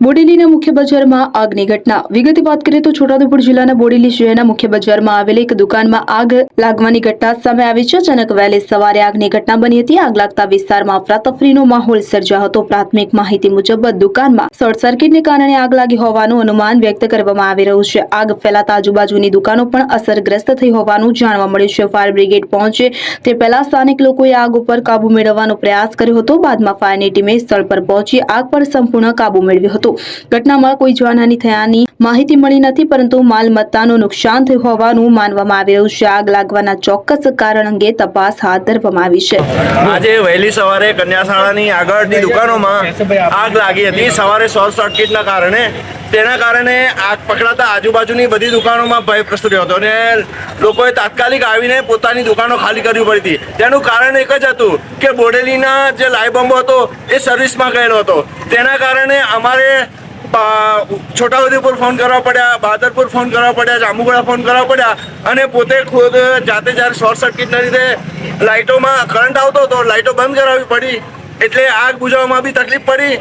બોડેલીના મુખ્ય બજારમાં આગની ઘટના. વિગતે વાત કરીએ તો છોટાઉદેપુર જિલ્લાના બોડેલી શહેરના મુખ્ય બજારમાં આવેલી એક દુકાનમાં આગ લાગવાની ઘટના સામે આવી છે. અચાનક વહેલી સવારે આગની ઘટના બની હતી. આગ લાગતા વિસ્તારમાં અફરાતફરીનો માહોલ સર્જાયો હતો. પ્રાથમિક માહિતી મુજબ દુકાનમાં શોર્ટ સર્કિટને કારણે આગ લાગી હોવાનું અનુમાન વ્યક્ત કરવામાં આવી રહ્યું છે. આગ ફેલાતા આજુબાજુની દુકાનો પણ અસરગ્રસ્ત થઈ હોવાનું જાણવા મળ્યું છે. ફાયર બ્રિગેડ પહોંચે તે પહેલા સ્થાનિક લોકોએ આગ ઉપર કાબુ મેળવવાનો પ્રયાસ કર્યો હતો. બાદમાં ફાયરની ટીમે સ્થળ પર પહોંચી આગ પર સંપૂર્ણ કાબુ મેળવ્યો હતો. ઘટનામાં કોઈ જાનહાનિ થયાની માહિતી મળી નથી, પરંતુ માલમત્તાનું નુકસાન થયું હોવાનું માનવામાં આવી રહ્યું છે. આગ લાગવાના ચોક્કસ કારણ અંગે તપાસ હાથ ધરવામાં આવી છે. આજે વહેલી સવારે કન્યાશાળાની આગળની દુકાનોમાં આગ લાગી હતી. સવારે શોર્ટ સર્કિટના કારણે તેના કારણે આગ પકડાતા આજુબાજુની બધી દુકાનોમાં ભય પ્રસર્યો હતો અને લોકોએ તાત્કાલિક આવીને પોતાની દુકાનો ખાલી કરવી પડી હતી. તેનું કારણ એક જ હતું કે બોડેલીના જે લાઈવ બોમ્બ હતો એ સર્વિસમાં ગયેલો હતો. તેના કારણે અમારે છોટાઉદેપુર ફોન કરવા પડ્યા, બહાદરપુર ફોન કરવા પડ્યા, જાંબુગોડા ફોન કરવા પડ્યા અને પોતે ખુદ જાતે જ્યારે શોર્ટ સર્કિટના લીધે લાઇટોમાં કરંટ આવતો હતો, લાઇટો બંધ કરાવવી પડી. એટલે આગ બુઝાવવામાં બી તકલીફ પડી.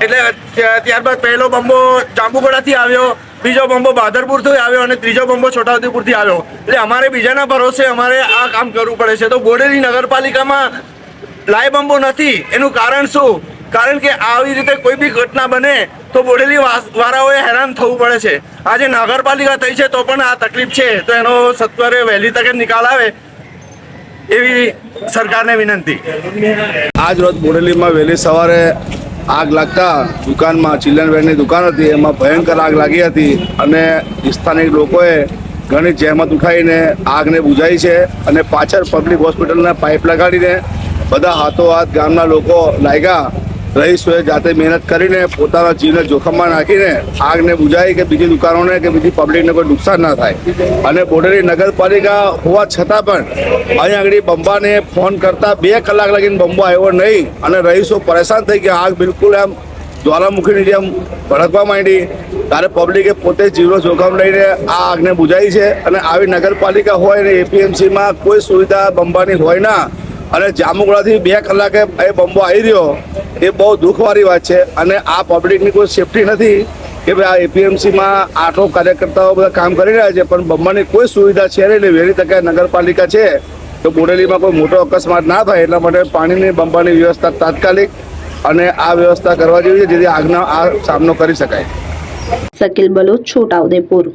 એટલે ત્યારબાદ પહેલો બંબો જાંબુગોડાથી આવ્યો, બીજો બંબો બહાદરપુરથી આવ્યો અને ત્રીજો બંબો છોટાઉદેપુરથી આવ્યો. એટલે અમારે બીજાના ભરોસે અમારે આ કામ કરવું પડે છે. તો બોડેલી નગરપાલિકામાં લાઈવ બંબો નથી. એનું કારણ શું? કારણ કે આવી રીતે કોઈ બી ઘટના બને તો બોડેલી વાળાઓએ હેરાન થવું પડે છે. આજે નગરપાલિકા થઈ છે તો પણ આ તકલીફ છે. તો એનો સત્વરે વહેલી તકે નિકાલ આવે એવી સરકારને વિનંતી. આજ રોજ બોડેલીમાં વહેલી સવારે આગ લાગતા દુકાનમાં ચિલ્ડ્રનવેરની દુકાન હતી, એમાં ભયંકર આગ લાગી હતી અને સ્થાનિક લોકોએ ઘણી જહેમત ઉઠાવીને આગને બુઝાવી છે અને પાછળ પબ્લિક હોસ્પિટલના પાઇપ લગાડીને બધા હાથોહાથ ગામના લોકો લાગ્યા. રહીશોએ જાતે મહેનત કરીને પોતાના જીવને જોખમમાં નાખીને આગને બુઝાવી કે બીજી દુકાનોને કે બીજી પબ્લિકને કોઈ નુકસાન ના થાય. અને બોડેલી નગરપાલિકા હોવા છતાં પણ અહીં આગળ બંબાને ફોન કરતા 2 કલાક લાગીને બંબો આવ્યો નહીં અને રહીશો પરેશાન થઈ ગયા. આગ બિલકુલ એમ જ્વાલામુખીની જેમ ભડકવા માંડી. ત્યારે પબ્લિકે પોતે જીવનો જોખમ લઈને આ આગને બુઝાવી છે. અને આવી નગરપાલિકા હોય ને એપીએમસીમાં કોઈ સુવિધા બંબાની હોય ના અને જાંબુગોડાથી 2 કલાકે એ બંબો આવી રહ્યો, એ બહુ દુઃખવાળી વાત છે. અને આ પબ્લિકની કોઈ સેફટી નથી કે ભાઈ આ એપીએમસીમાં આટલો કાર્યકર્તાઓ બધા કામ કરી રહ્યા છે પણ બંબાની કોઈ સુવિધા છે નહીં. એટલે વહેલી તકે નગરપાલિકા છે તો બોડેલીમાં કોઈ મોટો અકસ્માત ના થાય એટલા માટે પાણીની બંબાની વ્યવસ્થા તાત્કાલિક અને આ વ્યવસ્થા કરવા જેવી છે જેથી આગનો આ સામનો કરી શકાય. શકીલ બલોચ, છોટાઉદેપુર.